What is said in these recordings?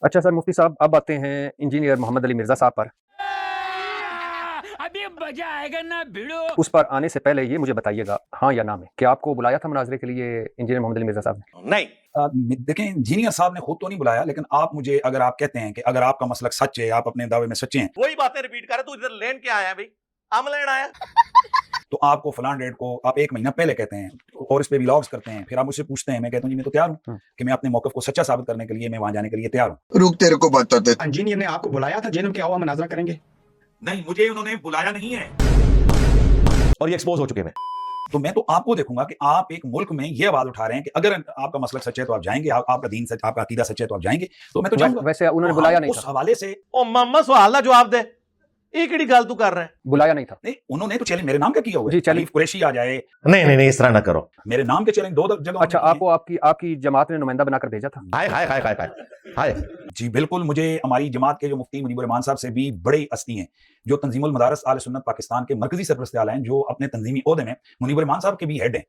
اچھا سر مفتی صاحب اب آتے ہیں انجینئر محمد علی مرزا صاحب پر. ابھی مزہ آئے گا نا بھیڑو. اس پر آنے سے پہلے یہ مجھے بتائیے گا ہاں یا نہ میں کہ آپ کو بلایا تھا مناظرے کے لیے انجینئر محمد علی مرزا صاحب نے؟ نہیں دیکھیں انجینئر صاحب نے خود تو نہیں بلایا، لیکن آپ مجھے اگر آپ کہتے ہیں کہ اگر آپ کا مسلک سچ ہے، آپ اپنے دعوے میں سچے ہیں، وہی باتیں ریپیٹ کر رہے، تو ادھر لین کیا آیا بھائی؟ ہم لین آیا تو آپ کو فلان ڈیٹ کو آپ 1 مہینہ پہلے کہتے ہیں اور اس پہ ولاگز کرتے ہیں، پھر آپ مجھ سے پوچھتے ہیں، میں کہتا ہوں جی میں تو تیار ہوں کہ میں اپنے موقف کو سچا ثابت کرنے کے لیے میں وہاں جانے کے لیے تیار ہوں. رک تیرے کو بتاتے. انجینئر نے آپ کو بلایا تھا جنم کیا ہوا مناظرہ کریں گے؟ نہیں مجھے انہوں نے بلایا نہیں ہے اور یہ ایکسپوز ہو چکے ہیں. تو میں تو آپ کو دیکھوں گا کہ آپ ایک ملک میں یہ آواز اٹھا رہے ہیں کہ اگر آپ کا مسلک سچ ہے تو آپ جائیں گے، آپ کا دین سچ، آپ کا عقیدہ سچ ہے تو آپ جائیں گے، تو میں تو جاؤں گا. ویسے انہوں نے بلایا نہیں اس تھا. حوالے سے او محمد سوال نہ جواب دے، یہ کیڑی گل تو کر رہے ہیں؟ بلایا نہیں تھا. نہیں انہوں نے تو چیلنج میرے نام کا کیا ہوا جی، ہے. چیلنج حنیف قریشی آ جائے، نہیں اس طرح نہ کرو. میرے نام کے چیلنج 2 جگہ. اچھا آپ کو آپ کی جماعت نے نمائندہ بنا کر بھیجا تھا؟ ہائے ہائے ہائے ہائے ہائے. جی بالکل، مجھے ہماری جماعت کے جو مفتی منیب الرحمان صاحب سے بھی بڑے ہستی ہیں جو تنظیم المدارس اہل سنت پاکستان کے مرکزی سرپرست اعلیٰ ہیں، جو اپنے تنظیمی عہدے میں منیب الرحمان صاحب کے بھی ہیڈ ہیں.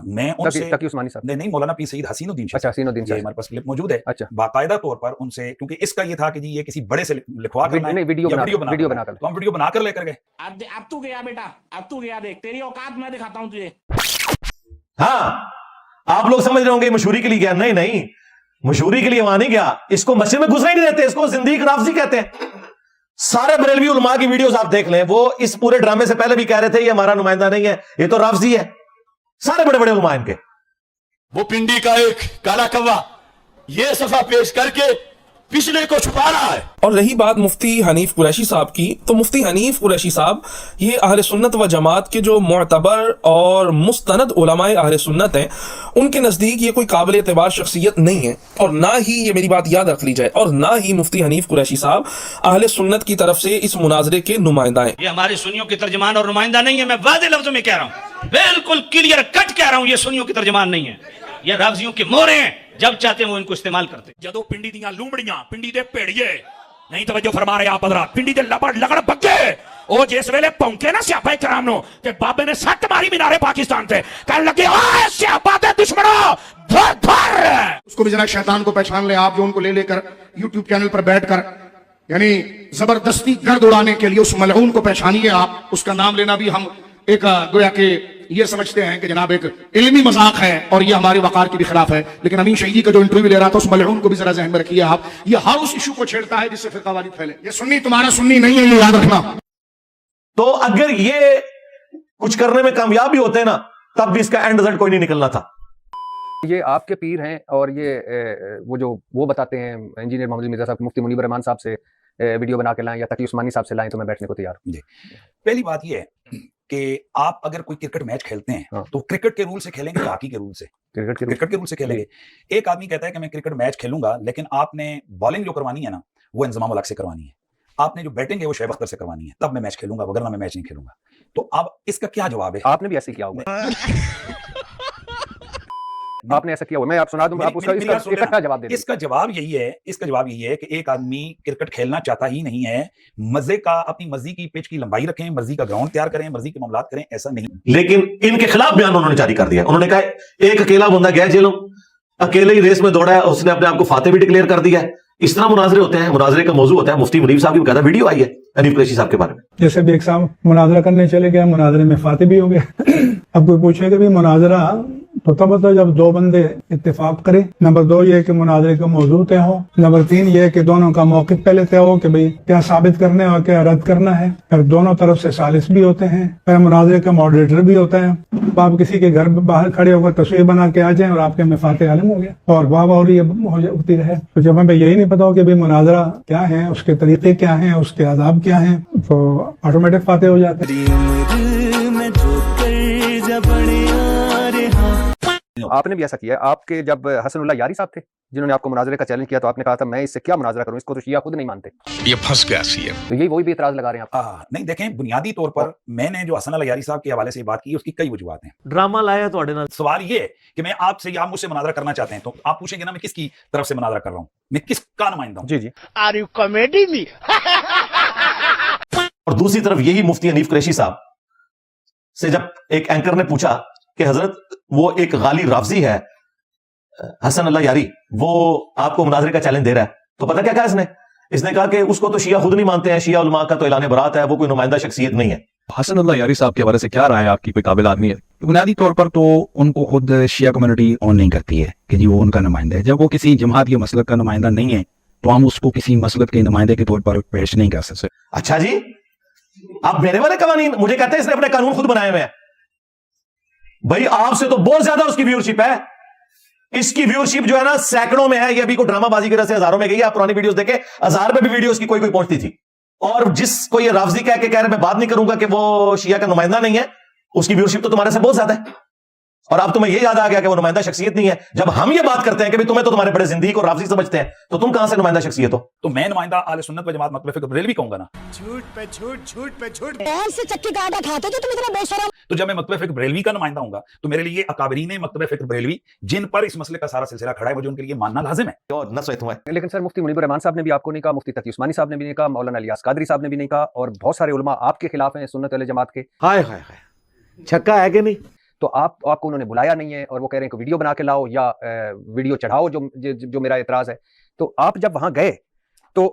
میں ان سے تقی عثمانی صاحب. نہیں مولانا پیر سید حسین الدین اچھا حسین الدین یہ صاحب ہمارے پاس کلپ موجود ہے. اچھا باقاعدہ طور پر ان سے، کیونکہ اس کا یہ تھا کہ جی یہ کسی بڑے سے لکھوا کر ویڈیو بنا کر تو ہم ویڈیو بنا کر لے کر گئے. اب تو گیا بیٹا، اب تو گیا، دیکھ تیری اوقات میں دکھاتا ہوں تجھے. ہاں آپ لوگ سمجھ رہے ہوں گے مشہوری کے لیے گیا، نہیں مشہوری کے لیے وہاں نہیں گیا. اس کو مسجد میں گھسنا ہی نہیں دیتے، اس کو زندیق رافضی کہتے ہیں. سارے بریلوی علماء کی ویڈیوز آپ دیکھ لیں، وہ اس پورے ڈرامے سے پہلے بھی کہہ رہے تھے یہ ہمارا نمائندہ نہیں ہے، یہ تو رافضی ہے. سارے بڑے بڑے علماء ان کے. وہ پنڈی کا ایک کالا کوا یہ صفحہ پیش کر کے پچھلے کو چھپا رہا ہے. اور رہی بات مفتی حنیف قریشی صاحب کی، تو مفتی حنیف قریشی صاحب یہ اہل سنت و جماعت کے جو معتبر اور مستند علماء اہل سنت ہیں، ان کے نزدیک یہ کوئی قابل اعتبار شخصیت نہیں ہے، اور نہ ہی یہ میری بات یاد رکھ لی جائے، اور نہ ہی مفتی حنیف قریشی صاحب اہل سنت کی طرف سے اس مناظرے کے نمائندہ ہیں. یہ ہمارے سنیوں کے ترجمان اور نمائندہ نہیں ہے، میں واضح لفظوں میں کہہ رہا ہوں، بالکل کلیئر کٹ کہہ رہا ہوں، یہ سنیوں کے ترجمان نہیں ہے، یہ رافضیوں کے مورے ہیں، جب چاہتے ہیں وہ ان کو استعمال کرتے. جدو پنڈی دیاں لومڑیاں پنڈی دے پیڑیے نہیں توجہ فرما رہے آپ حضرات، پنڈی دے لبڑ لگڑ بگے او جس ویلے پونکے نا صحابہ کرام نو کہ بابے نے سٹ ماری مینار پاکستان تے کہنے لگے اے صحابہ دے دشمنوں دھر دھر. اس کو بھی ذرا شیطان کو پہچان لے آپ، جو ان کو لے کر یوٹیوب چینل پر بیٹھ کر یعنی زبردستی گرد اڑانے کے لیے اس ملعون کو پہچانیے آپ. اس کا نام لینا بھی ہم ایک گویا کہ یہ سمجھتے ہیں کہ جناب ایک علمی مذاق ہے اور یہ ہماری وقار کے بھی خلاف ہے، لیکن امین شہیدی کا جو انٹرویو لے رہا تھا اس ملعون کو بھی ذرا ذہن میں رکھیے آپ. یہ ہر اس ایشو کو چھیڑتا ہے جس سے فرقہ واریت پھیلے. یہ سنی تمہارا سنی نہیں ہے، یہ یاد رکھنا. تو اگر یہ کچھ کرنے میں کامیاب بھی ہوتے ہیں نا، تب بھی اس کا اینڈ رزلٹ کوئی نہیں نکلنا تھا. یہ آپ کے پیر ہیں اور یہ وہ بتاتے ہیں انجینئر محمد علی مرزا صاحب مفتی منیب الرحمان صاحب سے ویڈیو بنا کے لائیں یا تقی عثمانی صاحب سے لائیں تو میں بیٹھنے کو تیار ہوں. جی پہلی بات یہ ہے کہ آپ اگر کوئی کرکٹ میچ کھیلتے ہیں تو کرکٹ کے رول سے کھیلیں گے یا ہاکی کے رول سے؟ کرکٹ کے رول سے کھیلیں گے. ایک آدمی کہتا ہے کہ میں کرکٹ میچ کھیلوں گا، لیکن آپ نے بالنگ جو کروانی ہے نا وہ انضمام الحق سے کروانی ہے، آپ نے جو بیٹنگ ہے وہ شعیب اختر سے کروانی ہے، تب میں میچ کھیلوں گا، وگرنہ میں میچ نہیں کھیلوں گا. تو اب اس کا کیا جواب ہے؟ آپ نے بھی ایسے کیا ہوگا. آپ نے ایسا کیا ہوا، میں آپ سنا دوں، آپ اس کا جواب دیں. اس کا جواب یہی ہے کہ ایک آدمی کرکٹ کھیلنا چاہتا ہی نہیں ہے، مزے کا اپنی مرضی کی پچ کی لمبائی رکھیں، مرضی کا گراؤنڈ تیار کریں، مرضی کے معاملات کریں، ایسا نہیں. لیکن ان کے خلاف بیان انہوں نے جاری کر دیا. انہوں نے کہا ایک اکیلا بندہ گیا جیلوں، اکیلے ہی ریس میں دوڑا ہے، اس نے اپنے آپ کو فاتح بھی ڈکلیئر کر دیا ہے. اس طرح مناظرے ہوتے ہیں، مناظرے کا موضوع ہوتا ہے. مفتی منیب صاحب کی باقاعدہ ویڈیو آئی ہے حنیف قریشی صاحب کے بارے میں. جیسے بھی ایک صاحب مناظرہ کرنے چلے گئے، مناظرے میں فاتح بھی ہو گئے. اب کوئی پوچھے کہ بھی مناظرہ تو تب ہوتا ہے جب 2 بندے اتفاق کریں. نمبر 2 یہ کہ مناظرے کا موضوع طے ہو. نمبر 3 یہ کہ دونوں کا موقف پہلے طے ہو کہ بھئی کیا ثابت کرنا ہے اور کیا رد کرنا ہے. پھر دونوں طرف سے ثالث بھی ہوتے ہیں، پھر مناظرے کا ماڈریٹر بھی ہوتا ہے. آپ کسی کے گھر باہر کھڑے ہو کر تصویر بنا کے آ جائیں اور آپ کے میں فاتح عالم ہو گیا اور واہ واہ ہوتی رہے. تو جب ہمیں یہی نہیں پتا ہو کہ بھئی مناظرہ کیا ہے، اس کے طریقے کیا ہیں، اس کے آداب کیا ہیں، تو آٹومیٹک فاتح ہو جاتے ہیں. آپ نے بھی ایسا کیا ہے. آپ کے جب حسن اللہ یاری صاحب تھے جنہوں نے آپ کو مناظرے کا چیلنج کیا تو آپ نے کہا تھا میں اس سے کیا مناظرہ کروں، اس کو تو شیعہ خود نہیں مانتے. یہ پھنس گیا سی ہے. تو یہی وہی بھی اعتراض لگا رہے ہیں آپ. نہیں دیکھیں، بنیادی طور پر میں نے جو حسن اللہ یاری صاحب کے حوالے سے بات کی اس کی کئی وجوہات ہیں. ڈرامہ لایا تو سوال یہ ہے کہ میں آپ سے یا مجھ سے مناظرہ کرنا چاہتے ہیں تو آپ پوچھیں گے نا میں کس کی طرف سے مناظرہ کر رہا ہوں، میں کس کا نمائندہ ہوں. جی آر یو کامیڈی می. اور دوسری طرف یہی مفتی حنیف قریشی صاحب سے جب ایک اینکر نے پوچھا کہ حضرت وہ ایک غالی رافضی ہے حسن اللہ یاری، وہ آپ کو مناظرے کا چیلنج دے رہا ہے، تو پتہ کیا کہا اس نے کہا کہ اس کو تو شیعہ خود نہیں مانتے ہیں, شیعہ علماء کا تو اعلان برات ہے, وہ کوئی نمائندہ شخصیت نہیں ہے. حسن اللہ یاری صاحب کے بارے سے کیا رائے آپ کی, کوئی قابل آدمی ہے؟ بنیادی طور پر تو ان کو خود شیعہ کمیونٹی اون نہیں کرتی ہے کہ جی وہ ان کا نمائندہ ہے. جب وہ کسی جماعت یا مسلک کا نمائندہ نہیں ہے تو ہم اس کو کسی مسلک کے نمائندے کے طور پر پیش نہیں کر سکتے. اچھا جی, آپ میرے والے قوانین مجھے کہتے ہیں اس نے اپنے قانون خود بنائے ہوئے ہیں. بھائی آپ سے تو بہت زیادہ اس کی ویورشپ ہے. اس کی ویورشپ جو ہے نا سینکڑوں میں ہے, یہ ابھی کو ڈرامہ بازی کی طرح سے ہزاروں میں گئی ہے. آپ پرانی ویڈیوز دیکھیں, 1000 پہ بھی ویڈیوز کی کوئی پہنچتی تھی. اور جس کو یہ رافضی کہہ کے میں بات نہیں کروں گا کہ وہ شیعہ کا نمائندہ نہیں ہے, اس کی ویورشپ تو تمہارے سے بہت زیادہ ہے. اور اب تمہیں یہ یاد آ گیا کہ وہ نمائندہ شخصیت نہیں ہے. جب ہم یہ بات کرتے ہیں کہ تمہیں تو تمہارے بڑے زندگی اور رافضی سمجھتے ہیں, تو تم کہاں سے نمائندہ شخصیت ہو؟ تو میں نمائندہ اہل سنت و جماعت مکتب فکر بریلوی کہوں گا نا. جھوٹ پہ جھوٹ, جھوٹ پہ جھوٹ. کون سے چکی کا آٹا کھاتے جو تم اتنا بے شرم؟ تو جب میں مکتب فکر بریلوی کا نمائندہ ہوں گا تو میرے لیے اکابرین مکتب فکر بریلوی جن پر اس مسئلے کا سارا سلسلہ کھڑا ہے, مجھے ان کے لیے ماننا لازم ہے. لیکن سر مفتی منیب الرحمان صاحب نے بھی آپ کو نہیں کہا, مفتی تقی عثمانی صاحب نے بھی نہیں کہا, مولانا الیاس قادری صاحب نے بھی نہیں کہا, اور بہت سارے علماء آپ کے خلاف ہیں سنت والے جماعت کے. ہائے ہائے ہائے, چھکا ہے کہ نہیں؟ تو آپ کو انہوں نے بلایا نہیں ہے, اور وہ کہہ رہے ہیں کہ ویڈیو بنا کے لاؤ یا ویڈیو چڑھاؤ, جو میرا اعتراض ہے. تو آپ جب وہاں گئے تو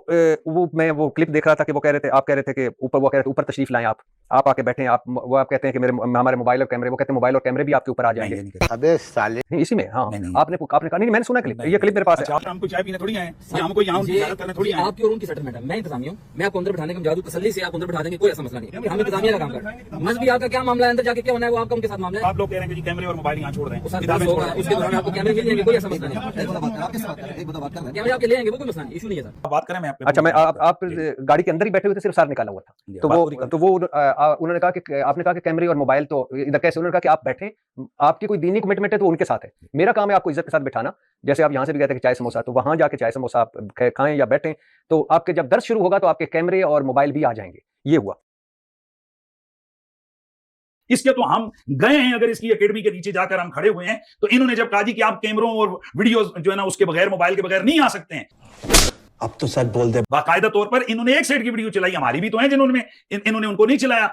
میں وہ کلپ دیکھ رہا تھا کہ وہ کہہ رہے تھے, آپ کہہ رہے تھے کہ اوپر تشریف لائیں, آپ آ کے بیٹھیں, آپ کہتے ہیں کہ ہمارے موبائل اور کیمرے, وہ کہتے ہیں موبائل اور کیمرے بھی آپ کے اوپر آ جائیں گے. ابے سالے اسی میں ہاں آپ نے کہا نہیں, میں نے سنا کلپ, یہ کلپ میرے پاس ہے. ہم کو چائے پینے تھوڑی آئے, ہم کو یہاں زیارت کرنے تھوڑی آئے. آپ کی اور ان کی سیٹلمنٹ ہے, میں انتظامیہ ہوں, میں آپ کو اندر بٹھانے کا جادو تسلی سے آپ اندر بٹھا دیں گے, کوئی ایسا مسئلہ نہیں. ہم انتظامیہ کا کام کر رہے ہیں. مذہبی آپ کا کیا معاملہ ہے, اندر جا کے کیا ہونا ہے وہ آپ کا ان کے ساتھ معاملہ ہے. آپ لوگ کہہ رہے ہیں کہ کیمرے اور موبائل یہاں چھوڑ دیں, اس کے دوران آپ کو کیمرے مل جائیں گے, کوئی ایسا مسئلہ نہیں. کیمرے آپ کے لے آئیں گے, وہ کوئی مسئلہ نہیں, ایشو نہیں ہے سر. بات کریں. میں اچھا, میں آپ گاڑی کے اندر ہی بیٹھے ہوئے تھے, صرف سار نکالا ہوا تھا, تو وہ انہوں نے کہا کہ آپ نے کہا کہ کیمرے اور موبائل تو ادھر کیسے, انہوں نے کہا کہ آپ بیٹھیں, آپ کی کوئی دینی کمٹمنٹ ہے تو ان کے ساتھ ہے, میرا کام ہے آپ کو عزت کے ساتھ بٹھانا. جیسے آپ یہاں سے بھی کہتے ہیں کہ چائے سموسا, تو وہاں جا کے چائے سموسا آپ کھائیں یا بیٹھیں, تو آپ کے جب درس شروع ہوگا تو آپ کے کیمرے اور موبائل بھی آ جائیں گے. یہ ہوا. اس کے تو ہم گئے ہیں, اگر اس کی اکیڈمی کے نیچے جا کر ہم کھڑے ہوئے ہیں, تو انہوں نے جب کہا جی کہ آپ کیمروں اور ویڈیوز جو ہے نا اس کے بغیر, موبائل کے بغیر نہیں آ سکتے ہیں, اب تو سچ بول دے. باقاعدہ طور پر انہوں نے ایک سائڈ کی ویڈیو چلائی, ہماری بھی تو ہیں جنہوں نے انہوں نے ان کو نہیں چلایا.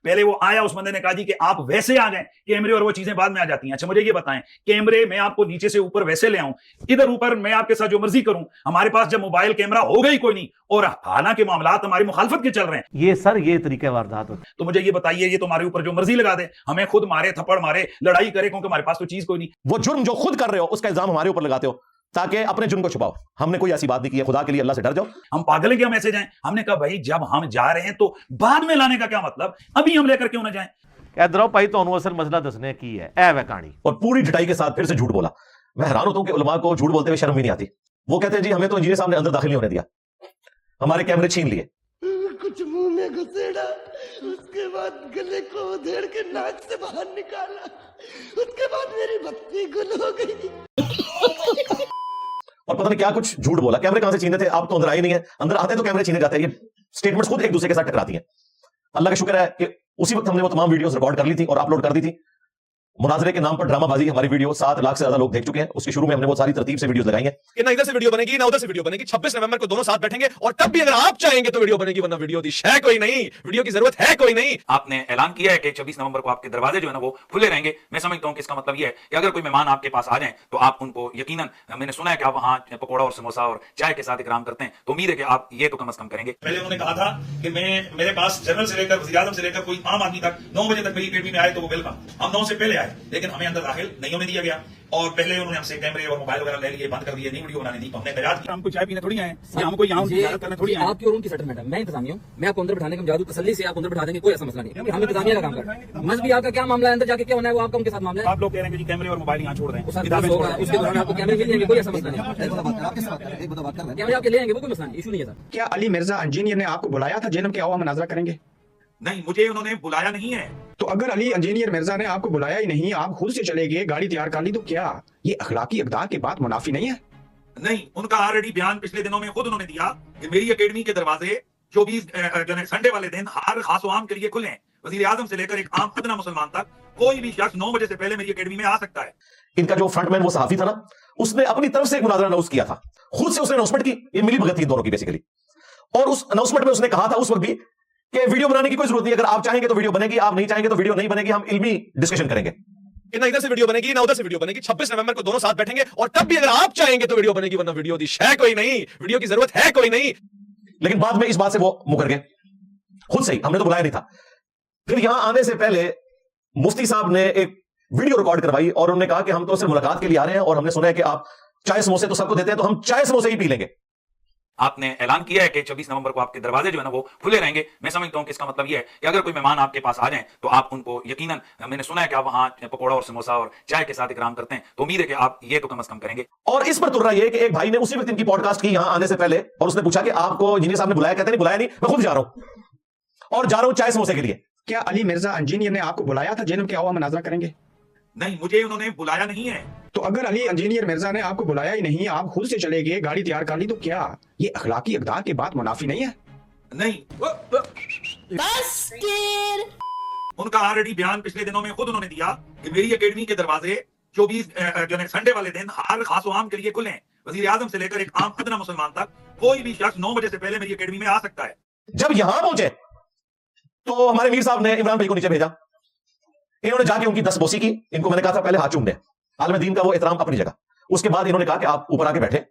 پہلے وہ آیا, اس بندے نے کہا جی کہ آپ ویسے آ گئے, کیمرے اور وہ چیزیں بعد میں آ جاتی ہیں. اچھا مجھے یہ بتائیں, کیمرے میں آپ کو نیچے سے اوپر ویسے لے آؤں, ادھر اوپر میں آپ کے ساتھ جو مرضی کروں, ہمارے پاس جب موبائل کیمرہ ہوگا ہی کوئی نہیں, اور حالانکہ معاملات ہماری مخالفت کے چل رہے ہیں. یہ سر یہ طریقہ واردات ہوتا ہے. تو مجھے یہ بتائیے, یہ تو ہمارے اوپر جو مرضی لگا دے, ہمیں خود مارے, تھپڑ مارے, لڑائی کرے, کیونکہ ہمارے پاس تو چیز کوئی نہیں. وہ جرم جو خود کر رہے ہو اس کا الزام ہمارے اوپر لگاتے ہو تاکہ اپنے جرم کو چھپاؤ. ہم نے کوئی ایسی بات نہیں کی ہے, خدا کے لیے اللہ سے ڈر جاؤ. ہم پاگل ہیں کہ ہم ایسے جائیں؟ ہم نے کہا بھائی جب ہم جا رہے ہیں تو بعد میں لانے کا کیا مطلب, ابھی ہم لے کر کیوں نہ جائیں. ادھر بھائی تو اصل مسئلہ دسنے کی ہے اے کہانی, اور پوری ڈٹائی کے ساتھ پھر سے جھوٹ بولا. میں حیران ہوتا ہوں کہ علماء کو جھوٹ بولتے ہوئے شرم بھی نہیں آتی. وہ کہتے ہیں جی ہمیں تو انجینئر صاحب نے اندر داخل نہیں ہونے دیا, ہمارے کیمرے چھین لیے, کچھ منہ میں گھسیڑا, اس کے بعد گلے کو ادھیڑ کے ناک سے باہر نکالا, اس کے بعد میری بتی گل ہو گئی. اور پتہ نہیں کیا کچھ جھوٹ بولا. کیمرے کہاں سے چھینے تھے, آپ تو اندر آئے نہیں ہیں, اندر آتے تو کیمرے چھینے جاتے ہیں. یہ سٹیٹمنٹس خود ایک دوسرے کے ساتھ ٹکراتی ہیں. اللہ کا شکر ہے کہ اسی وقت ہم نے وہ تمام ویڈیوز ریکارڈ کر لی تھی اور اپلوڈ کر دی تھی. مناظرے کے نام پر ڈرامہ بازی ہماری ویڈیو 7 لاکھ سے زیادہ لوگ دیکھ چکے ہیں. اس کے شروع میں ہم نے وہ ساری ترتیب سے ویڈیوز لگائی ہیں کہ نہ ادھر سے ویڈیو بنے گی نہ ادھر سے ویڈیو بنے گی. 26 نومبر کو دونوں ساتھ بیٹھیں گے, اور تب بھی اگر آپ چاہیں گے تو ویڈیو بنے گی, ورنہ ویڈیو دی ہے کوئی نہیں, ویڈیو کی ضرورت ہے کوئی نہیں. آپ نے اعلان کیا ہے کہ 26 نومبر کو آپ کے دروازے جو ہے نا وہ کھلے رہیں گے. میں سمجھتا ہوں کہ اس کا مطلب یہ ہے کہ اگر کوئی مہمان آپ کے پاس آ جائیں تو آپ ان کو یقیناً, میں نے سنا ہے کہ آپ وہاں پکوڑا اور سموسا اور چائے کے ساتھ اکرام کرتے ہیں, تو امید ہے کہ آپ یہ تو کم از کم کریں گے. پہلے انہوں نے کہا تھا کہ میرے پاس جنرل سے لے کر وزیر اعظم سے لے کر کوئی عام آدمی تک 9 بجے تک میری اکیڈمی میں آئے تو وہ ویلکم. ہم 9 سے پہلے آئے, لیکن ہمیں اندر داخل نہیں ہونے دیا گیا, اور پہلے انہوں نے ہم سے کیمرے اور موبائل وغیرہ لے لیے, بند کر دیے, نہیں ویڈیو بنانے دی. تو ہم نے احتجاج کیا. ہم کو چائے پینے تھوڑی آئے, ہم کو یہاں زیارت کرنے تھوڑی آئے. آپ کی اور ان کی سیٹلمنٹ ہے, میں انتظامیہ ہوں, میں آپ کو اندر بٹھانے کا جادو تسلی سے آپ اندر بٹھا دیں گے, کوئی ایسا مسئلہ نہیں. ہم انتظامیہ کا کام کر رہے ہیں. مذہبی آپ کا کیا معاملہ ہے, اندر جا کے کیا ہونا ہے وہ آپ کا ان کے ساتھ معاملہ ہے. آپ لوگ کہہ رہے ہیں کہ کیمرے اور موبائل یہاں چھوڑ دیں, اس کے دوران آپ کو کیمرے مل جائیں گے, کوئی ایسا مسئلہ نہیں. کیمرے آپ کے لے آئیں گے, وہ کوئی مسئلہ نہیں, ایشو نہیں ہے سر. کیا علی مرزا انجینئر نے آپ کو بلایا تھا جنم کے آؤ مناظرہ کریں گے؟ نہیں, مجھے انہوں نے بلایا نہیں ہے. تو اگر علی انجینئر مرزا نے آپ کو بلایا ہی نہیں, آپ خود سے چلے گئے, گاڑی تیار کر لی, تو کیا یہ اخلاقی اقدار کے بعد منافی نہیں ہے؟ نہیں, ان کا آلریڈی بیان پچھلے دنوں میں خود انہوں نے دیا کہ میری اکیڈمی کے دروازے 24 سنڈے والے دن ہر خاص و عام کے لیے کھلے ہیں. وزیر اعظم سے لے کر ایک عام ادنا مسلمان تک کوئی بھی شخص 9 بجے سے پہلے میری اکیڈمی میں آ سکتا ہے. ان کا جو فرنٹ مین وہ صحافی تھا نا, اس نے اپنی طرف سے ایک مناظرہ اناؤنس کیا تھا, خود سے اس نے اناؤنسمنٹ کی. یہ ملی بھگت تھی دونوں کی بیسیکلی, اور اس اناؤنسمنٹ میں اس نے کہا تھا اس وقت بھی کہ ویڈیو بنانے کی کوئی ضرورت نہیں, اگر آپ چاہیں گے تو ویڈیو بنے گی, آپ نہیں چاہیں گے تو ویڈیو نہیں بنے گی, ہم علمی ڈسکشن کریں گے. कि ना इधर से वीडियो बनेगी ना उधर से वीडियो बनेगी। 26 नवंबर को दोनों साथ बैठेंगे और तब भी अगर आप चाहेंगे तो वीडियो बनेगी, वरना वीडियो दी है कोई नहीं, वीडियो की जरूरत है कोई नहीं। लेकिन बाद में इस बात से वो मुकर गए खुद से ही, हमने तो बुलाया नहीं था। फिर यहां आने से पहले मुफ्ती साहब ने एक वीडियो रिकॉर्ड करवाई और उन्होंने कहा कि हम तो सिर्फ मुलाकात के लिए आ रहे हैं और हमने सुना है कि आप चाय समोसे तो सबको देते हैं, तो हम चाय समोसे ही पी लेंगे। आपने ऐलान किया है कि 26 नवंबर को आपके दरवाजे जो है ना वो खुले रहेंगे। मैं समझता हूं कि इसका मतलब ये है कि अगर कोई मेहमान आपके पास आ जाए तो आप उनको यकीनन, मैंने सुना है कि आप वहां पकौड़ा और समोसा और चाय के साथ इकराम करते हैं, तो उम्मीद है कि आप ये तो कम से कम करेंगे। और इस पर तुर्रा ये कि एक भाई ने उसी वक्त इनकी पॉडकास्ट की यहां आने से पहले, और उसने पूछा कि आपको इंजीनियर साहब ने बुलाया? कहते नहीं बुलाया नहीं, मैं खुद जा रहा हूं और जा रहा हूं चाय समोसे के लिए। क्या अली मिर्जा इंजीनियर ने आपको बुलाया था जेनब के अवा मुनाजरा करेंगे? नहीं, मुझे उन्होंने बुलाया नहीं है। तो अगर अली इंजीनियर मिर्जा ने आपको बुलाया ही नहीं, आप खुद से चले गए, गाड़ी तैयार कर ली, तो क्या ये अखलाकी इक़दार के बाद मुनाफी नहीं है? नहीं, उनका ऑलरेडी बयान पिछले दिनों में खुद उन्होंने दिया कि मेरी एकेडमी के दरवाजे 24 जो है संडे वाले दिन हर खास आम के लिए खुले हैं। वजीर आजम से लेकर एक आम अदना मुसलमान तक कोई भी शख्स 9 बजे से पहले मेरी एकेडमी में आ सकता है। जब यहां पहुंचे तो हमारे मीर साहब ने इमरान भाई को नीचे भेजा। इन्होंने जाके उनकी 10 बोसी की। इनको मैंने कहा था पहले हाथ चूम दें, आलम दीन का वो एहतराम अपनी जगह। उसके बाद इन्होंने कहा कि आप ऊपर आके बैठे,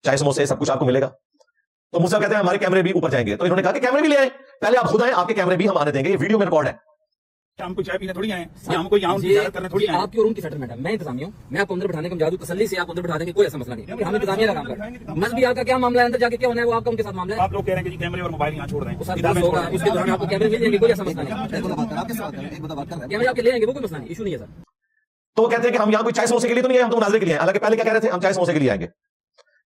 चाय समोसे सब कुछ आपको मिलेगा। तो मुझसे कहते हैं हमारे कैमरे भी ऊपर जाएंगे, तो इन्होंने कहा कि कैमरे भी ले आए, पहले आप खुद आए, आपके कैमरे भी हम आने देंगे, ये वीडियो में रिकॉर्ड है। हमको चाय पीने थोड़ी आए, हमको यहाँ उनकी इजाजत करने थोड़ी आए। आपकी और उनकी सेटलमेंट है, मैं इंतजामिया हूँ, मैं आपको अंदर बैठाने का जादू तसल्ली से आपको अंदर बैठा देंगे, कोई ऐसा मसला नहीं है। हम इंतजामिया का काम कर रहे हैं। मजहबी आपका क्या मामला है, अंदर जाके क्या होना है वो आपका उनके साथ मामला है। आप लोग कह रहे हैं कि कैमरे और मोबाइल यहाँ छोड़ दें, होगा उसके दौरान आपको कैमरे मिल जाएंगे, कोई ऐसा मसला नहीं है। कैमरे आपके ले आएंगे, वो कोई मसला नहीं, इशू नहीं है सर। तो कहते हैं कि हम यहाँ कोई चाय समोसे के लिए तो नहीं आए, हम तो मुनाजरे के लिए आए। हालांकि पहले क्या कह रहे थे, हम चाय समोसे के लिए आएंगे।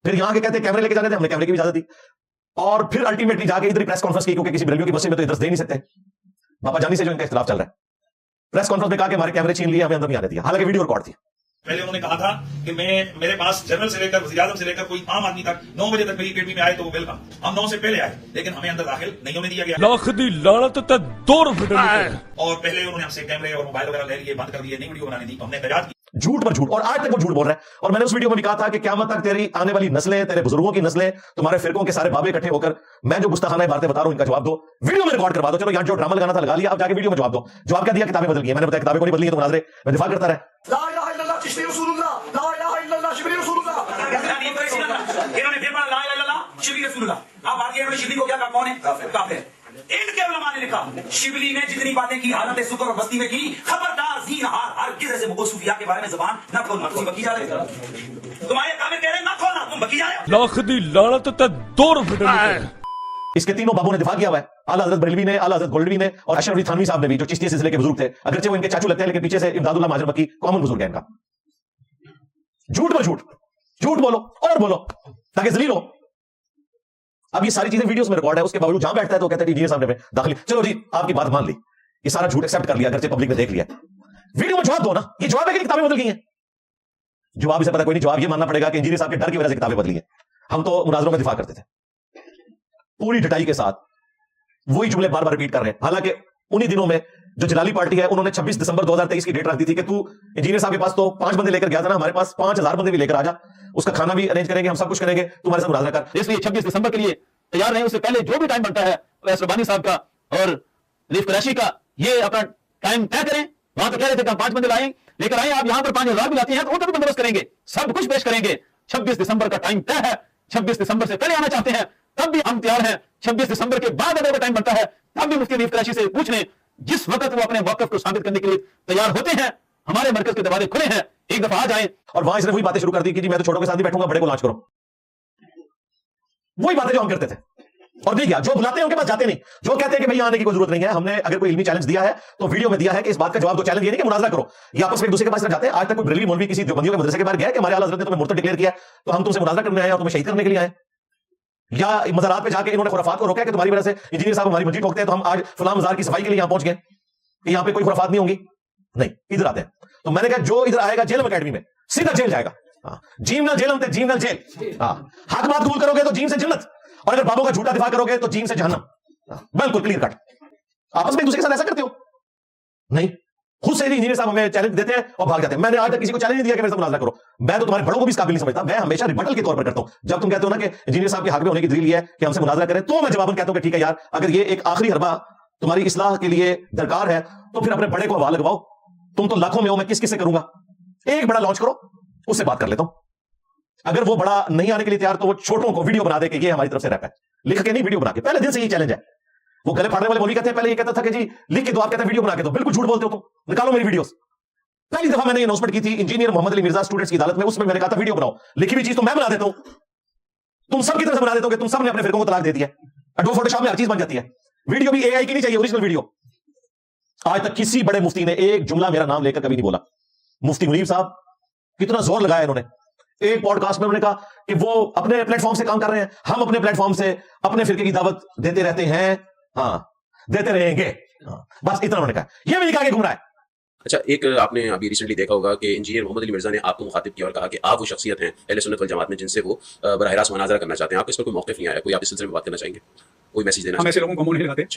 फिर यहाँ के कहते हैं कैमरे लेके जाने थे, हमने कैमरे की इजाजत दी। और फिर अल्टीमेटली जाके इधर प्रेस कॉन्फ्रेंस की, क्योंकि किसी बरेलवियों की बस्ती में तो इधर दे नहीं सकते, बाबा जानी से जो इनका इख्तिलाफ चल रहा है। प्रेस कॉन्फ्रेंस में कहा कि हमारे कैमरे छीन लिए, हमें अंदर नहीं आने दिया, हालांकि वीडियो रिकॉर्ड थी। पहले उन्होंने कहा था कि मेरे पास जनरल से लेकर वज़ीर आज़म से लेकर कोई आम आदमी तक 9 बजे तक मेरी एकेडमी में आए तो वो वेलकम। हम 9 से पहले आए, लेकिन हमें अंदर दाखिल नहीं होने दिया गया। और पहले उन्होंने हमसे कैमरे और मोबाइल वगैरह ले लिए, बंद कर दिए, नहीं वीडियो बनाने दी। हमने एहतजाज की, झूठ पर झूठ, और आज तक वो झूठ बोल रहा है। और मैंने उस वीडियो में भी कहा था कि क़यामत तक तेरी आने वाली नस्लें, तेरे बुजुर्गों की नस्लें, तुम्हारे फिरकों के सारे बाबे इकट्ठे होकर मैं जो गुस्ताखाना बातें बता रहा हूं इनका जवाब दो, वीडियो में रिकॉर्ड करवा दो। चलो यहाँ जो ड्रामा लगाना था लगा लिया, अब जाके वीडियो में जवाब दो। जवाब क्या दिया? किताबें बदल गई। मैंने बताया किताबें को नहीं बदली है, तो मुनाज़रे में दिफा करता रहे। इन्होंने फिर पढ़ा ला इलाहा इल्लल्लाह शिबली रसूलुल्लाह। आप आगे इन्होंने शिबली को क्या कहा? कौन है? काफिर। इनके उलमा ने लिखा शिबली ने जितनी बातें की हालत सुकर और बस्ती में की, खबरदार ज़ीन हर किसी से मुको सूफिया के बारे में ज़बान न खोलना। तुम बकी जा रहे हो, तुम्हारे काफिर कह रहे हैं न खोलना, तुम बकी जा रहे हो। लाख दी लानत ते दूर इसके तीनों बाबों ने दिफा किया हुआ है। आला हज़रत बरेलवी ने, आला हज़रत गोल्डवी ने और अशरफ अली थानवी साहब ने भी, जो चिश्ती सिलसिले के बुजुर्ग थे। अगरचे वो इनके चाचू लगते हैं, लेकिन पीछे से इमदादुल्लाह महाजन मक्की कॉमन बुजुर्ग है इनका। झूठ पर झूठ, झूठ बोलो और बोलो ताकि जलील हो। अब ये सारी चीजें वीडियोस में रिकॉर्ड है, उसके बावजूद जहां बैठता है तो कहता है इंजीनियर साहब ने दाखिल, चलो जी आपकी बात मान ली, ये सारा झूठ एक्सेप्ट कर लिया, अगरचे पब्लिक ने देख लिया। वीडियो में जवाब दो ना, ये जवाब है कि किताबें बदल गई हैं। जवाब इसे पता कोई नहीं, जवाब ये मानना पड़ेगा कि इंजीनियर साहब के डर की वजह से किताबें बदली हैं। हम तो मुनाजरों में दिफा करते थे पूरी ढटाई के साथ, वही जुमले बार बार रिपीट कर रहे हैं। हालांकि उन्हीं दिनों में जो जलाली पार्टी है उन्होंने 26 दिसंबर 2023 की डेट रख दी थी कि तू इंजीनियर साहब के पास तो 5 बंदे लेकर गया था ना, हमारे पास 5000 बंदे भी लेकर आ जा, उसका खाना भी अरेंज करेंगे, हम सब कुछ करेंगे, तुम्हारे साथ मुनाजरा कर। इसलिए 26 दिसंबर के लिए तैयार रहे। उससे पहले जो भी टाइम बनता है वैस रबानी साहब का और लीफ कुरैशी का, ये अपना टाइम तय करें। वहां तो कह रहे थे कि हम 5 बंदे लाएं, लेकर आए, आप यहां पर 5000 भी लाते हैं तो उनका भी बंदोबस्त करेंगे, सब कुछ पेश करेंगे। 26 दिसंबर का टाइम तय है। 26 दिसंबर से पहले आना चाहते हैं तब भी हम तैयार हैं। 26 दिसंबर के बाद अगर टाइम बनता है तब भी मुफ्ती लीफ कुरैशी से पूछ लें। जिस वक्त वो अपने मौक़िफ़ को साबित करने के लिए तैयार होते हैं, हमारे मरकज के दरवाजे खुले हैं, एक दफा आ जाएं। और वहां इसने वही बातें शुरू कर दी कि जी मैं तो छोटों के साथ ही बैठूंगा, बड़े को लॉन्च करो। वही बातें जो हम करते थे। और नहीं क्या, जो बुलाते हैं उनके पास जाते नहीं, जो कहते हैं कि भैया आने की कोई जरूरत नहीं है। हमने अगर कोई इल्मी चैलेंज दिया है तो वीडियो में दिया है कि इस बात का जवाब दो, चैलेंज ये नहीं कि मुनाजरा करो, ये आपस में एक दूसरे के पास जाते हैं। आज तक कोई बरेलवी मौलवी किसी देवबंदियों के मदरसे के बाहर गया कि हमारे आला हज़रत ने तुम्हें मुर्तद डिक्लेयर किया तो हम तुमसे मुनाजरा करने आए और तुम्हें शहीद करने के लिए आए? या मज़ारात पे जाके इन्होंने खुराफात को रोका है कि तुम्हारी वजह से इंजीनियर साहब हमारी मस्जिद ठोकते हैं तो हम आज फलां मज़ार की सफाई के लिए यहां पहुंच गए, यहाँ पे कोई खुराफात नहीं होंगी? नहीं, इधर आते हैं। तो मैंने कहा जो इधर आएगा जेलम अकेडमी में सीधा जेल जाएगा। जीम ना जेलम थे, जीम ना जेल। हक बात कबूल करोगे तो जीम से जन्नत, और अगर बाबों का झूठा दिफा करोगे तो जीम से जहन्नम। बिल्कुल क्लियर कट। आपस में एक दूसरे के साथ ऐसा करते हो? नहीं, खुद से इंजीनियर साहब हमें चैलेंज देते हैं और भाग जाते हैं। मैंने आज तक किसी को चैलेंज नहीं दिया कि मेरे से मुनाजरा करो। मैं तो तुम्हारे बड़ों को भी इस काबिल नहीं समझता। मैं हमेशा रिबटल के तौर पर करता हूं। जब तुम कहते हो ना कि इंजीनियर साहब के हक में होने की दलील है कि हमसे मुनाजरा करें, तो मैं जवाबन कहता हूं कि ठीक है यार, अगर ये एक आखिरी हरबा तुम्हारी इस्लाह के लिए दरकार है तो फिर अपने बड़े को हवा लगवाओ, तुम तो लाखों में हो, मैं किस किस से करूंगा? एक बड़ा लॉन्च करो, उससे बात कर लेता हूं। अगर वो बड़ा नहीं आने के लिए तैयार तो वो छोटों को वीडियो बना दे कि ये हमारी तरफ से रैप है, लिख के नहीं वीडियो बना के। पहले दिन से ये चैलेंज है। वो गले फाड़ने वाले मौलवी कहते हैं, पहले ये कहता था कि जी लिख के दो, आप कहते हैं वीडियो बना के दो। बिल्कुल झूठ बोलते हो तुम, निकालो मेरी वीडियोस। पहली दफा मैंने ये अनाउंसमेंट की थी इंजीनियर मोहम्मद अली मिर्जा स्टूडेंट्स की अदालत में, उसमें मैंने कहा था वीडियो बनाओ, लिखी हुई चीज तो मैं बना देता हूं, तुम सब की तरफ से बना देते हो कि तुम सब ने अपने फिरकों को तलाक दे दिया, एडोब फोटोशॉप में हर चीज बन जाती है। वीडियो भी एआई की नहीं चाहिए, ओरिजिनल वीडियो। आज तक किसी बड़े मुफ्ती ने एक जुमला मेरा नाम लेकर कभी नहीं बोला। मुफ्ती मुनीब साहब कितना जोर लगाया इन्होंने, एक पॉडकास्ट में उन्होंने कहा कि वो अपने प्लेटफॉर्म से काम कर रहे हैं, हम अपने प्लेटफॉर्म से अपने फिरके की दावत देते रहते हैं, हाँ देते रहेंगे, हाँ, बस इतना उन्होंने कहा। ये भी नहीं कहा कि घूम रहा है। अच्छा, एक आपने अभी रिसेंटली देखा होगा कि इंजीनियर मोहम्मद अली मिर्जा ने आपको मुखातिब किया और कहा कि आप वो शख्सियत हैं अहले सुन्नत वल जमात में जिनसे वो बराह रास्त मुनाज़रा करना चाहते हैं। आपको इस पर कोई मौक़िफ़ नहीं आया? कोई आप इस सिलसिले में बात करना चाहेंगे, कोई मैसेज देना? हम ऐसे लोगों को मुंह नहीं लगाते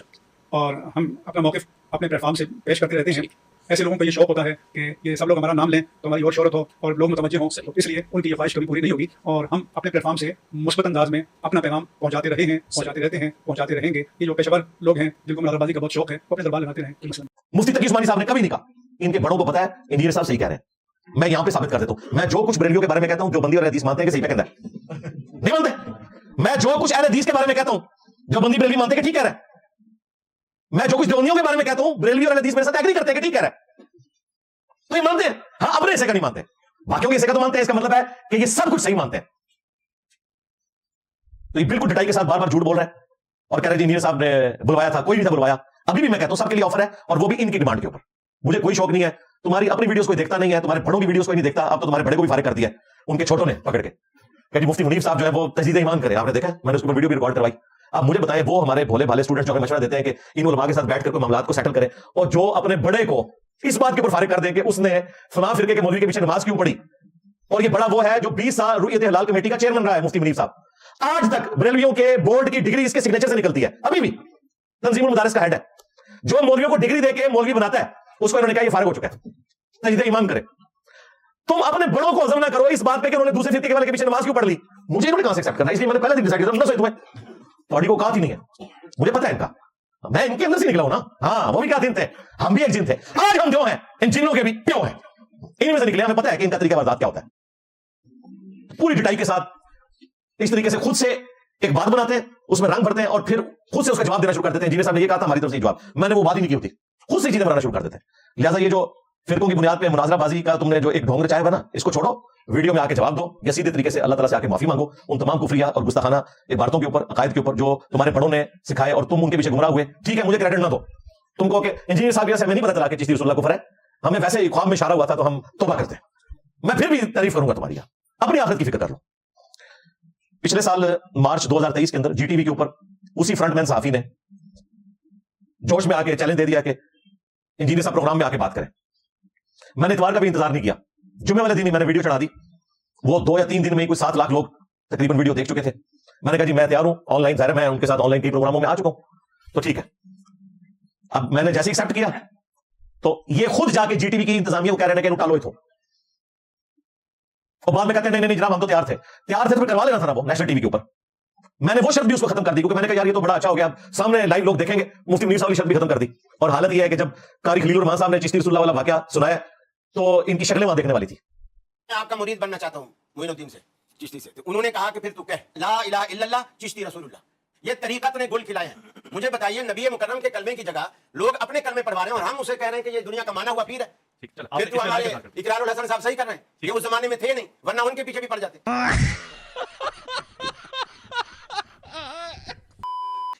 और हम अपना मौक़िफ़ अपने प्लेटफॉर्म से पेश करते रहते हैं। ऐसे लोगों को ये शौक होता है कि ये सब लोग हमारा नाम लें तो हमारी और शोहरत हो और लोग मुतवज्जे हों, तो इसलिए उनकी ये ख्वाहिश कभी पूरी नहीं होगी। और हम अपने प्लेटफॉर्म से मुस्बत अंदाज में अपना पैगाम पहुंचाते रहे हैं, पहुंचाते रहते हैं, पहुंचाते रहेंगे। ये जो पेशेवर लोग हैं जिनको मुनाज़राबाजी का बहुत शौक है, वो अपने दरबार लगाते रहें। मुफ्ती तकी उस्मानी साहब ने कभी नहीं कहा, इनके बड़ों को पता है इंजीनियर साहब सही कह रहे हैं। मैं यहां पे साबित कर देता हूं, मैं जो कुछ बरेलवियों के बारे में कहता हूं, जो बंदी और हदीस मानते हैं कि सही पे कहता है, नहीं मानते। मैं जो कुछ अहले हदीस के बारे में कहता हूं, जो बंदी बरेलवी मानते हैं कि ठीक कह रहा है। मैं जो कुछ देवनियों के बारे में कहता हूं, बरेलवी और अहले हदीस मेरे साथ एग्री करते हैं कि ठीक कह रहा है, तो ये मानते हैं। हाँ, अपने हिस्से का नहीं मानते, बाकियों के हिस्से का तो मानते हैं। इसका मतलब है कि ये सब कुछ सही मानते हैं। तो ये बिल्कुल डटाई के साथ बार बार झूठ बोल रहा है और कह रहे इंजीनियर साहब ने बुलवाया था, कोई नहीं था बुलवाया। अभी भी मैं कहता हूं सबके लिए ऑफर है और वो भी इनकी डिमांड के ऊपर। मुझे कोई शौक नहीं है, तुम्हारी अपनी वीडियोस कोई देखता नहीं है, तुम्हारे बड़ों की वीडियोस कोई नहीं देखता। अब तो तुम्हारे बड़े को भी फारिग कर दिया उनके छोटों ने पकड़ के, कि मुफ्ती मुनीब साहब जो है वो तजदीद ईमान करे। आपने देखा, मैंने उसके ऊपर वीडियो भी रिकॉर्ड करवाई। अब मुझे बताएं, वो हमारे भोले भाले स्टूडेंट्स जो हमें मशवरा देते हैं कि इन उलमा के साथ बैठकर कोई मामलात को सेटल करें, और जो अपने बड़े को इस बात के ऊपर फारिग कर दें कि उसने फलां फिरके के मौलवी के पीछे नमाज क्यों पढ़ी, और ये बड़ा वो है जो 20 साल रुयत हलाल कमेटी का चेयरमैन रहा है मुफ्ती मुनीब साहब। आज तक बरेलवियों के बोर्ड की डिग्री इसके सिग्नेचर से निकलती है, अभी भी तंजीमुल मदारिस का हेड है। जो मौलवियों को डिग्री देके मौलवी बनाता है उसको इन्होंने कहा ये फारिग हो चुका है, तजदीद ईमान करे। तुम अपने बड़ों को हजम ना करो इस बात पे कि उन्होंने दूसरे फिरके वाले के पीछे नमाज क्यों पढ़ ली। मुझे इन्होंने कहां से एक्सेप्ट करना, इसलिए मैंने पहले दिन डिसाइड किया ना, तुम्हें बॉडी को कहा ही नहीं है, मुझे पता है इनका, मैं इनके अंदर से निकला हूं ना। हाँ, वो भी क्या दिन थे, हम भी एक जिन थे। आज हम जो हैं इन जिन्नों के भी प्यो हैं, इनमें से निकले। हमें पता है कि इनका तरीका वारदात क्या होता है। पूरी डिटाई के साथ इस तरीके से खुद से एक बात बनाते हैं, उसमें रंग भरते हैं और फिर खुद से उसका जवाब देना शुरू कर देते हैं। इंजीनियर साहब ने ये कहा था, हमारी तरफ से जवाब, मैंने वो बात ही नहीं की होती, खुद से चीजें बनाना शुरू कर देते हैं। लिहाजा ये जो फिरकों की बुनियाद पे मुनाजराबाजी का तुमने जो एक ढोंग रचाया है ना, इसको छोड़ो, वीडियो में आके जवाब दो या सीधे तरीके से अल्लाह ताला से आके माफी मांगो उन तमाम कुफरिया और गुस्ताखाना इबारतों के ऊपर, अकायद के ऊपर जो तुम्हारे बड़ों ने सिखाए और तुम उनके पीछे गुमराह हुए। ठीक है, मुझे क्रेडिट ना दो, तुमको कि इंजीनियर साहब से हमें नहीं पता चला कि चिश्ती रसूलुल्लाह कुफर है, हमें वैसे ही ख्वाब में इशारा हुआ था तो हम तौबा करते हैं। मैं फिर भी तारीफ करूंगा तुम्हारी, अपनी आखिरत की फिक्र कर लो। पिछले साल मार्च 2023 के अंदर जीटीवी के ऊपर उसी फ्रंटमैन साहफी ने जोश में आके चैलेंज दे दिया कि इंजीनियर साहब प्रोग्राम में आके बात करें। मैंने इतवार का भी इंतजार नहीं किया, जुम्मे वाले दिन ही मैंने वीडियो चढ़ा दी। वो 2 या 3 दिन में ही कोई 7 लाख लोग तकरीबन वीडियो देख चुके थे। मैंने कहा जी मैं तैयार हूं, ऑनलाइन जाहिर है मैं उनके साथ ऑनलाइन कई प्रोग्रामों में आ चुका हूं, तो ठीक है। अब मैंने जैसे एक्सेप्ट किया तो ये खुद जाके जीटीवी की इंतजामिया को कह रहे हैं कि टालो इथो, और बाद में कहते हैं नहीं जनाब हम तो तैयार थे तो फिर करवा लेना था ना वो नेशनल टीवी के ऊपर। मैंने वो शर्त भी उसको खत्म कर दी, क्योंकि मैंने कहा यार ये तो बड़ा अच्छा हो गया, सामने लाइव लोग देखेंगे। मुफ्ती मुनीर साहब की शर्त भी खत्म कर दी। और हालत ये है कि जब कारी खलीलुर रहमान साहब ने चिश्ती रसूलुल्लाह वाला वाकया सुनाया तो इनकी शक्लें वहां देखने वाली थी। मैं आपका मुरीद बनना चाहता हूं मोइनुद्दीन से, चिश्ती से। तो उन्होंने कहा कि फिर तू कह ला इलाहा इल्लल्लाह चिश्ती रसूलुल्लाह, ये तरीका तूने गुल खिलाया है। मुझे बताइए, नबी मुकर्रम के कलमे की जगह लोग अपने कलमे पढ़वा रहे हैं और हम उसे कह रहे हैं कि ये दुनिया का माना हुआ पीर है। फिर तू हमारे इकरारुल हसन साहब सही कर रहे हैं, ये उस जमाने में थे नहीं, वरना उनके पीछे भी पड़ जाते।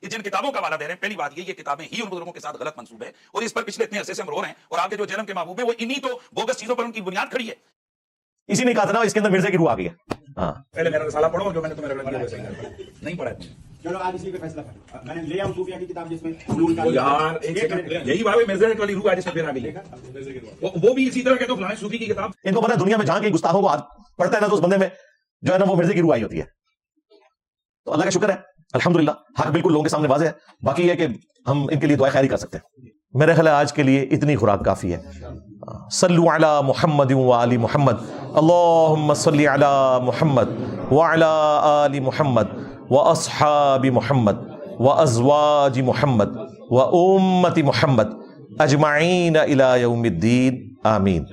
जिन किताबों का वाला दे रहे हैं, पहली बात ये किताबें ही उन बुजुर्गों के साथ गलत मंसूब है और इस पर पिछले इतने अरसे से हम रो रहे हैं, और आपके जो जन्म के महबूब है वो इन्हीं तो बोगस चीजों पर उनकी बुनियाद खड़ी है। इसी ने कहा था ना इसके अंदर मिर्जे की रूह आ गई है। हाँ, पहले मेरा रिसाला पढ़ो जो मैंने तुम्हें रेफरेंस दिया वैसे नहीं पढ़ा है। चलो आज इसी पे फैसला करें। मैंने ले आऊं सूफिया की किताब जिसमें यार एक सेकंड, यही बात है मेजरमेंट वाली रूह आज इसमें फिर आ गई, वो भी इसी तरह कहते हो फलाने सूफी की किताब। इनको पता है दुनिया में जहां के गुस्ताखों को पढ़ता है ना तो उस बंदे में जो है ना वो मिर्जे की रूह आई होती है। तो अल्लाह का शुक्र है, अल्हम्दुलिल्लाह हक बिल्कुल लोगों के सामने वाज़े है। बाकी ये कि हम इनके लिए दुआ खैरी कर सकते हैं। मेरे ख्याल है आज के लिए इतनी खुराक काफी है। सल्लु अला मुहम्मद व आलि मुहम्मद, अल्लाहुम्मा सल्लि अला मुहम्मद व अला आलि मुहम्मद व अस्हाबि मुहम्मद व अज़वाजि मुहम्मद व उम्मति मुहम्मद اجمعین الی یوم الدین آمین.